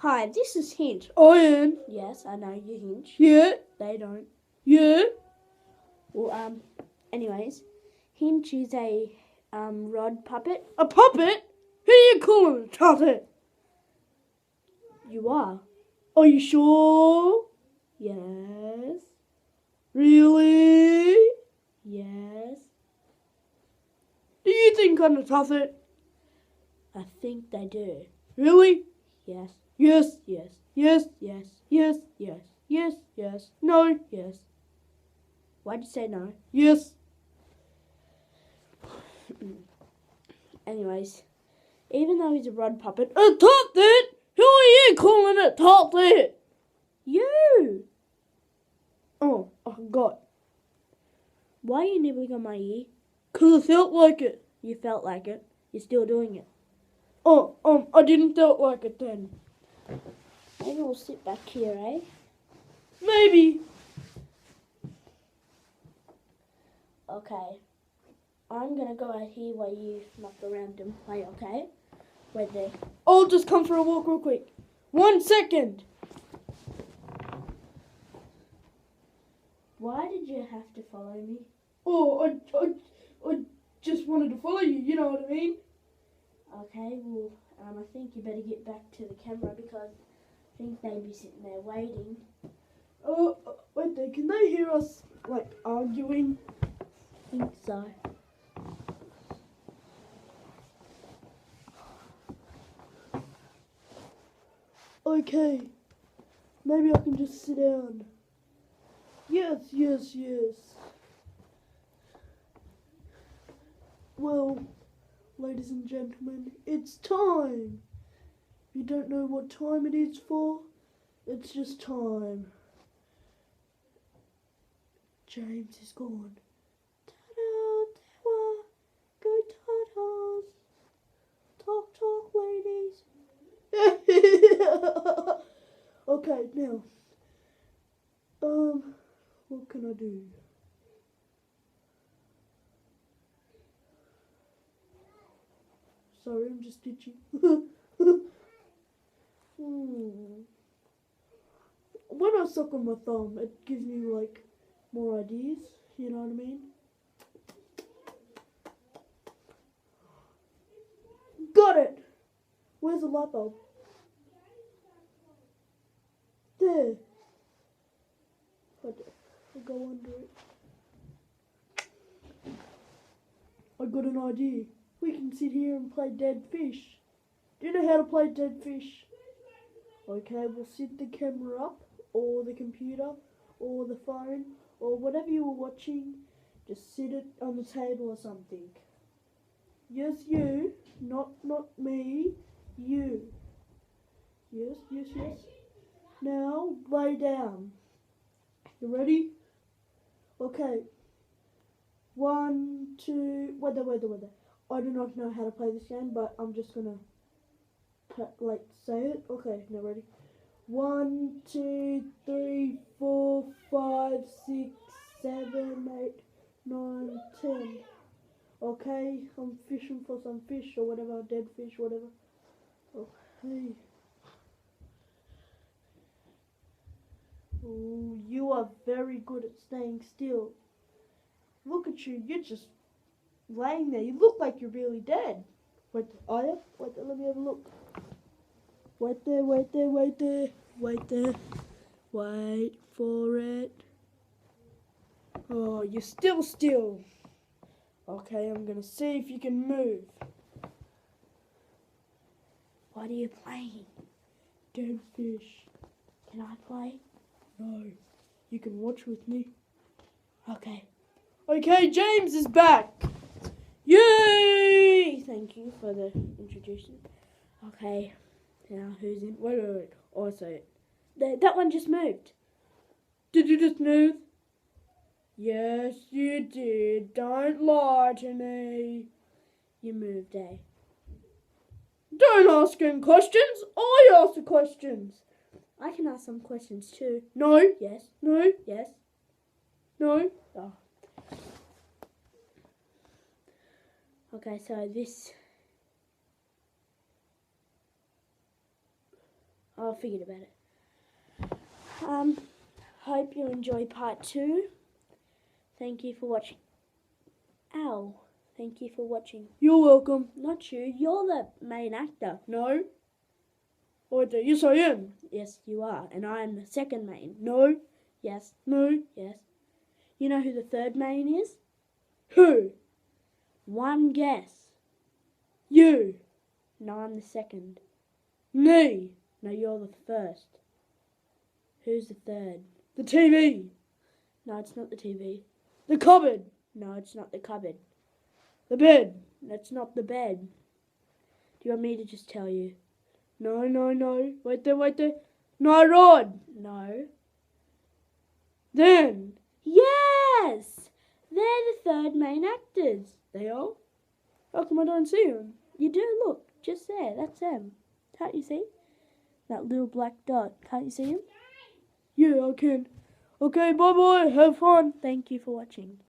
Hi, this is Hynch. Iron. Yes, I know you Hynch. Yeah. They don't. Yeah. Well, anyways, Hynch is a rod puppet. A puppet? Who are you calling a puppet? You are. Are you sure? Yes. Really? Yes. Do you think I'm a puppet? I think they do. Really? Yes. Yes. Yes. Yes. Yes. Yes. Yes. Yes. Yes. No. Yes. Why'd you say no? Yes. Anyways, even though he's a rod puppet, A puppet? Who are you calling a puppet? you! Oh, I forgot. Why are you nibbling on my ear? 'Cause I felt like it. You felt like it. You're still doing it. Oh, I didn't felt like it then. Maybe we'll sit back here, eh? Maybe. Okay. I'm gonna go out here while you muck around and play, okay? Wait there. I'll just come for a walk real quick. 1 second. Why did you have to follow me? Oh, I just wanted to follow you, you know what I mean? Okay, well, I think you better get back to the camera because I think they'd be sitting there waiting. Oh, wait there, can they hear us, like, arguing? I think so. Okay, maybe I can just sit down. Yes, yes, yes. Well, ladies and gentlemen, it's time. If you don't know what time it is for, it's just time. James is gone. Ta-da, ta-da, go Tartars. Talk, talk, ladies. Okay, now, what can I do? Sorry, I'm just itchy. When I suck on my thumb, it gives me, like, more ideas, you know what I mean? Got it! Where's the light bulb? There. I'll go under it. I got an idea. We can sit here and play dead fish. Do you know how to play dead fish? Okay, we'll sit the camera up, or the computer, or the phone, or whatever you were watching. Just sit it on the table or something. Yes, you. Not me. You. Yes, yes, yes. Now, lay down. You ready? Okay. 1, 2... Wait there. I do not know how to play this game, but I'm just gonna, like, say it. Okay, now ready? 1, 2, 3, 4, 5, 6, 7, 8, 9, 10. Okay, I'm fishing for some fish or whatever, dead fish, whatever. Okay. Oh, you are very good at staying still. Look at you, you're just laying there. You look like you're really dead. Wait, are you? Wait there, let me have a look. Wait there. Wait for it. Oh, you're still. Okay, I'm gonna see if you can move. What are you playing? Dead fish. Can I play? No, you can watch with me. Okay. Okay, James is back. Yay! Thank you for the introduction. Okay. Now who's in? Wait. I say it. That one just moved. Did you just move? Yes, you did. Don't lie to me. You moved, eh? Don't ask him questions. I ask the questions. I can ask some questions too. No. Yes. No. Yes. No. Oh. Okay, so this... I'll forget about it. Hope you enjoy part 2. Thank you for watching. Ow. Thank you for watching. You're welcome. Not you. You're the main actor. No. Yes, I am. Yes, you are. And I am the second main. No. Yes. No. Yes. You know who the third main is? Who? One guess. You. No, I'm the second. Me. No, you're the first. Who's the third? The TV. No, it's not the TV. The cupboard. No, it's not the cupboard. The bed. That's not the bed. Do you want me to just tell you? No. Wait there. No, Rod. No. Then. Yes! They're the third main actors. They are? How come I don't see them? You do, look. Just there. That's them. Can't you see? That little black dot. Can't you see him? Yeah, I can. Okay, bye-bye. Have fun. Thank you for watching.